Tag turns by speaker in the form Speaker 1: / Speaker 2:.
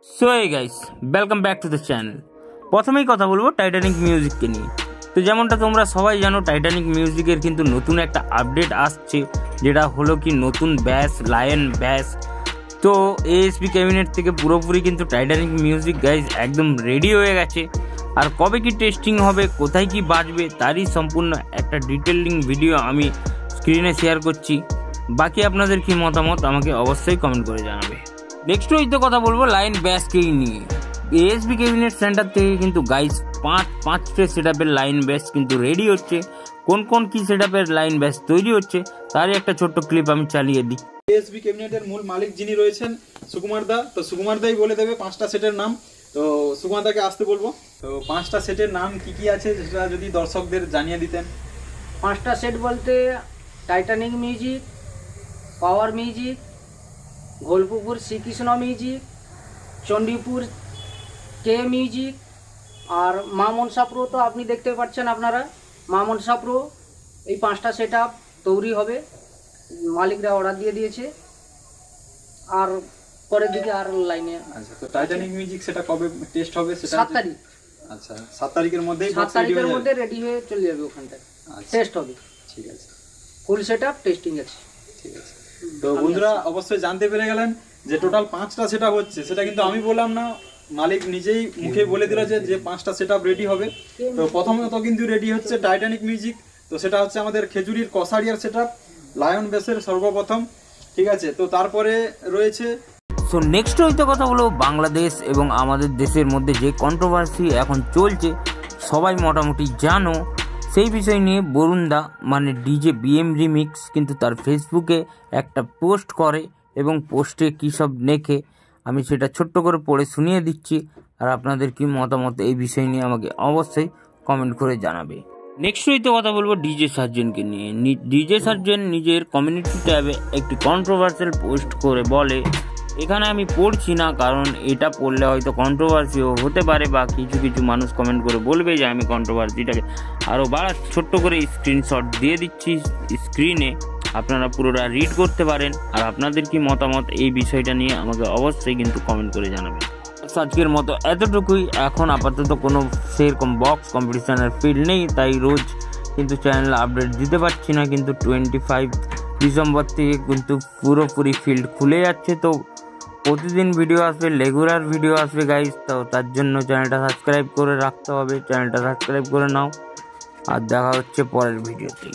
Speaker 1: So এই guys, welcome back to the channel. প্রথমেই কথা বলবো টাইটানিক মিউজিককে নিয়ে। তো যেমনটা তোমরা সবাই জানো, টাইটানিক মিউজিকের কিন্তু নতুন একটা আপডেট আসছে, যেটা হলো কি নতুন ব্যাস, লায়ন ব্যাস। তো এএসপি ক্যাবিনেট থেকে পুরোপুরি কিন্তু টাইটানিক মিউজিক গাইজ একদম রেডি হয়ে গেছে। আর কবে কি টেস্টিং হবে, কোথায় কি বাজবে, তারই সম্পূর্ণ একটা ডিটেলিং ভিডিও আমি স্ক্রিনে শেয়ার করছি। বাকি আপনাদের কি মতামত আমাকে অবশ্যই কমেন্ট করে জানাবে। নেক্সট হয়তো কথা বলবো লায়ন ব্যাসকেই নিয়ে। এএসবি ক্যাবিনেট সেন্টার থেকে কিন্তু গাইজ পাঁচটা সেট আপের লাইন ব্যাস কিন্তু রেডি হচ্ছে। কোন কোন কি সেট আপের লাইন ব্যাস তৈরি হচ্ছে তারই একটা ছোট্ট ক্লিপ আমি চালিয়ে দিই।
Speaker 2: এএসবি ক্যাবিনেটের মূল মালিক যিনি রয়েছেন সুকুমার দা, তো সুকুমার দাই বলে দেবে 5টা সেটের নাম। তো সুকুমার দাকে আসতে বলবো। তো 5টা সেটের নাম কি কি আছে সেটা যদি দর্শকদের জানিয়ে দিতেন।
Speaker 3: 5টা সেট বলতে Titanic music, power music, Gholpukur Shrikrishna music, Chandipur কে মিউজিক, আর মা মনসা প্রো। তো আপনি দেখতে পাচ্ছেন আপনারা মা মনসা প্রো। এই 5টা সেট আপ তৈরি হবে, মালিকরা অর্ডার দিয়ে দিয়েছে। আর পরের দিকে আর লাইনে।
Speaker 2: আচ্ছা, তো টাইটানিক মিউজিক সেটা কবে টেস্ট হবে সেটা?
Speaker 3: 7 তারিখ।
Speaker 2: আচ্ছা, 7 তারিখের মধ্যেই
Speaker 3: 7 তারিখের মধ্যে রেডি হয়ে চলে যাবে ওখানটায়। টেস্ট হবে।
Speaker 2: ঠিক আছে,
Speaker 3: ফুল সেট আপ টেস্টিং আছে।
Speaker 2: ঠিক আছে। তো বন্ধুরা অবশ্যই জানতে পেরে গেলেন যে টোটাল 5টা সেট আপ হচ্ছে। সেটা কিন্তু আমি বললাম না, মালিক নিজেই মুখে বলে দিল যে 5টা সেট আপ রেডি হবে। তো প্রথমত কিন্তু রেডি হচ্ছে টাইটানিক মিউজিক। তো সেটা হচ্ছে আমাদের খেজুরির কসারিয়ার সেট আপ, লায়ন বেসের সর্বপ্রথম। ঠিক আছে, তো তারপরে রয়েছে।
Speaker 1: সো নেক্সট হয়তো কথা বলবো বাংলাদেশ এবং আমাদের দেশের মধ্যে যে কন্ট্রোভার্সি এখন চলছে, সবাই মোটামুটি জানো সেই বিষয় নিয়ে। বরুণ দা মানে ডিজে বিএম রিমিক্স কিন্তু তার ফেসবুকে একটা পোস্ট করে এবং পোস্টে কী সব লেখে আমি সেটা ছোট্ট করে পড়ে শুনিয়ে দিচ্ছি। আর আপনাদের কি মতামত এই বিষয় নিয়ে আমাকে অবশ্যই কমেন্ট করে জানাবে। নেক্সট হইতে কথা বলবো ডিজে সার্জেনকে নিয়ে। ডিজে সার্জেন নিজের কমিউনিটি ট্যাবে একটি কন্ট্রোভার্সিয়াল পোস্ট করে বলে, এখানে আমি পড়ছি না কারণ এটা পড়লে হয়তো কন্ট্রোভার্সিও হতে পারে বা কিছু কিছু মানুষ কমেন্ট করে বলবে যে আমি কন্ট্রোভার্সিটাকে আরও ছোট্ট করে স্ক্রিনশট দিয়ে দিচ্ছি স্ক্রিনে, আপনারা পুরোটা রিড করতে পারেন। আর আপনাদের কি মতামত এই বিষয়টা নিয়ে আমাকে অবশ্যই কিন্তু কমেন্ট করে জানাবেন। আজকের মতো এতটুকুই। এখন আপাতত কোনো সেরকম বক্স কম্পিটিশনের ফিল্ড নেই, তাই রোজ কিন্তু চ্যানেলে আপডেট দিতে পারছি না। কিন্তু 25 ডিসেম্বর থেকে কিন্তু পুরোপুরি ফিল্ড খুলে যাচ্ছে। তো প্রতিদিন ভিডিও আসবে, রেগুলার ভিডিও আসবে গাইজ। তো তার জন্য চ্যানেলটা সাবস্ক্রাইব করে রাখতে হবে। চ্যানেলটা সাবস্ক্রাইব করে নাও। আর দেখা হচ্ছে পরের ভিডিওতে।